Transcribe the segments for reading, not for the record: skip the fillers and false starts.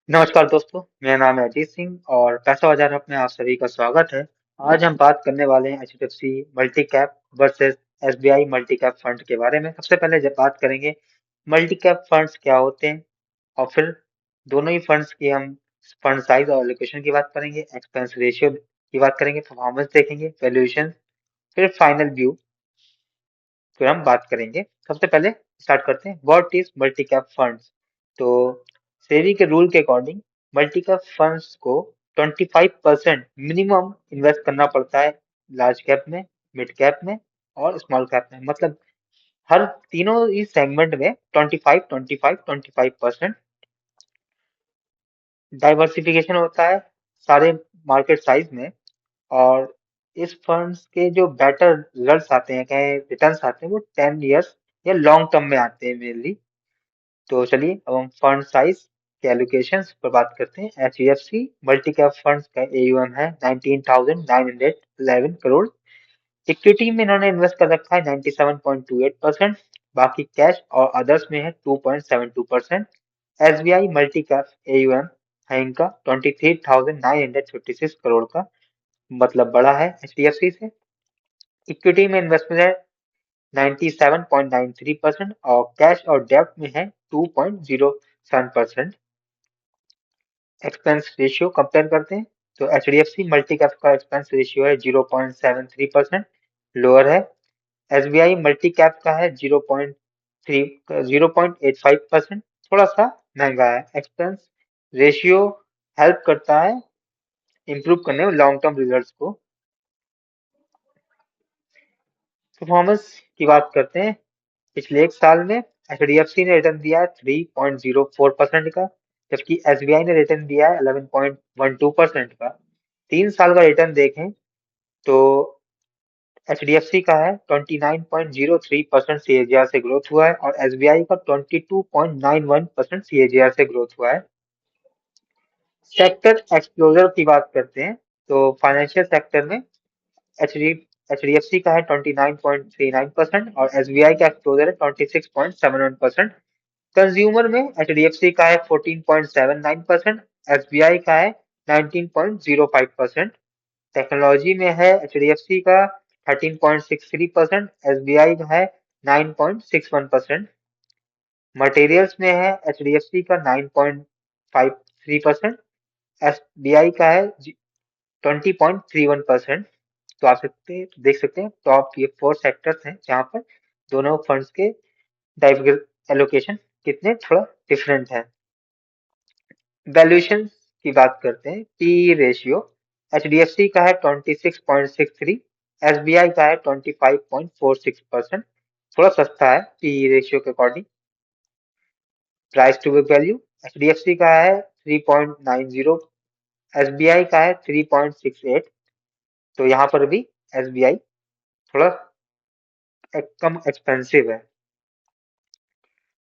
नमस्कार दोस्तों, मेरा नाम है अजीत सिंह और पैसा बाजार में अपने आप सभी का स्वागत है। आज हम बात करने वाले हैं HDFC multi cap versus SBI multi cap fund के बारे में। सबसे पहले जब बात करेंगे मल्टी कैप फंड्स क्या होते हैं और फिर दोनों ही फंड्स की हम फंड साइज और एलोकेशन की बात करेंगे, एक्सपेंस रेशियो की बात करेंगे, परफॉर्मेंस देखेंगे, वैल्यूएशन, फिर फाइनल व्यू फिर हम बात करेंगे। सबसे पहले स्टार्ट करते हैं, what is multi cap funds. तो सेबी के रूल के अकॉर्डिंग मल्टी कैप फंड्स को 25% मिनिमम इन्वेस्ट करना पड़ता है, लार्ज कैप में, मिड कैप में और स्मॉल कैप में। मतलब हर तीनों ही सेगमेंट में 25 डाइवर्सिफिकेशन होता है सारे मार्केट साइज में। और इस फंड्स के जो बेटर रिजल्ट्स आते हैं, कहें रिटर्न्स आते हैं, वो 10 इयर्स या लॉन्ग टर्म में आते हैं मेनली। तो चलिए अब हम फंड साइज के एलोकेशंस पर बात करते हैं। एचडीएफसी मल्टी कैप फंड्स का एयूएम है 19,911 करोड़। इक्विटी में इन्होंने इन्वेस्ट कर रखा है 97.28%। बाकी कैश और अदर्स में है 2.72%। एसबीआई मल्टी कैप एयूएम है इनका 23,956 करोड़ का, मतलब बड़ा है एचडीएफसी से। इक्विटी में इन्वेस्टमेंट है 97.93% और कैश और डेब्ट में है 2.07%। एक्सपेंस रेशियो कंपेयर करते हैं तो एचडीएफसी मल्टी कैप का एक्सपेंस रेशियो है 0.73%, लोअर है। एसबीआई मल्टी कैप का है 0.85%, थोड़ा सा महंगा है। एक्सपेंस रेशियो हेल्प करता है इंप्रूव करने में लॉन्ग टर्म रिजल्ट्स को। परफॉर्मेंस की बात करते हैं, पिछले एक साल में एचडीएफसी ने रिटर्न दिया है 3.04% का, जबकि एसबीआई ने रिटर्न दिया है 11.12% का। 3 साल का रिटर्न देखें तो एचडीएफसी का है 29.03% सीएजीआर से ग्रोथ हुआ है और एसबीआई का 22.91% सीएजीआर से ग्रोथ हुआ है। सेक्टर एक्सप्लोजर की बात करते हैं तो फाइनेंशियल सेक्टर में एचडीएफसी का है 29.39% और एसबीआई का एक्सप्लोजर है 26.71%। कंज्यूमर में एचडीएफसी का है 14.79%, एसबीआई का है 19.05%। टेक्नोलॉजी में है एचडीएफसी का 13.63%, एसबीआई का है 9.61%। मटेरियल्स में है एचडीएफसी का 9.53%, एसबीआई का है 20.31%। तो आप देख सकते हैं टॉप ये 4 सेक्टर्स हैं जहां पर दोनों फंड्स के एलोकेशन कितने थोड़ा डिफरेंट है। वैल्यूएशन की बात करते हैं, पी रेशियो एचडीएफसी का है 26.63, एसबीआई का है 25.46%, थोड़ा सस्ता है पी रेशियो के according. Price to book value HDFC का है 3.90, एसबीआई का है 3.68। तो यहाँ पर भी एसबीआई थोड़ा कम एक्सपेंसिव है।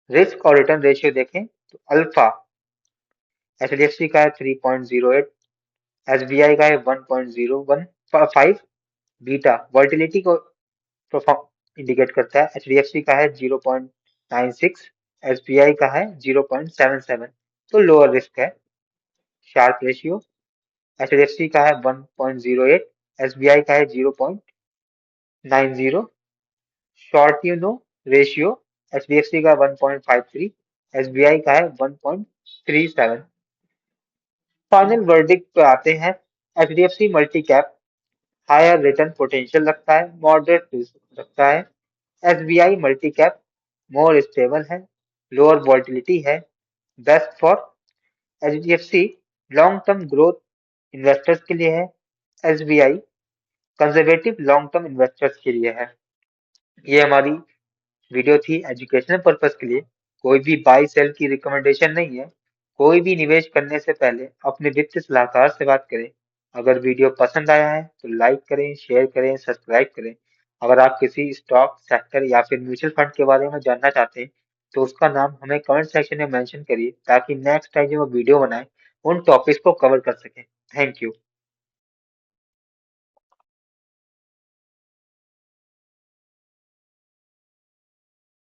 रिस्क और रिटर्न रेशियो देखें तो अल्फा एचडीएफसी का है 3.08, एसबीआई का है 1.015। बीटा वॉलिटिलिटी को इंडिकेट करता है, एचडीएफसी का है 0.96, एसबीआई का है 0.77, तो लोअर रिस्क है। शार्प रेशियो एचडीएफसी का है 1.08, एसबीआई का है 0.90। शॉर्ट रेशियो एचडीएफसी का 1.53, एसबीआई का है 1.37। फाइनल वर्डिक्ट पे आते हैं, HDFC multi cap higher return potential रखता है, मॉडरेट रिस्क रखता है। SBI multi cap more stable है, लोअर वॉलिटिलिटी है, best for HDFC long term growth investors के लिए है, SBI conservative long term investors के लिए है। ये हमारी वीडियो थी एजुकेशनल पर्पस के लिए, कोई भी बाई सेल की रिकमेंडेशन नहीं है। कोई भी निवेश करने से पहले अपने वित्तीय सलाहकार से बात करें। अगर वीडियो पसंद आया है तो लाइक करें, शेयर करें, सब्सक्राइब करें। अगर आप किसी स्टॉक सेक्टर या फिर म्यूचुअल फंड के बारे में जानना चाहते हैं तो उसका नाम हमें कमेंट सेक्शन में मेंशन करिए ताकि नेक्स्ट टाइम जब हम वीडियो बनाएं उन टॉपिक्स को कवर कर सकें। Thank you.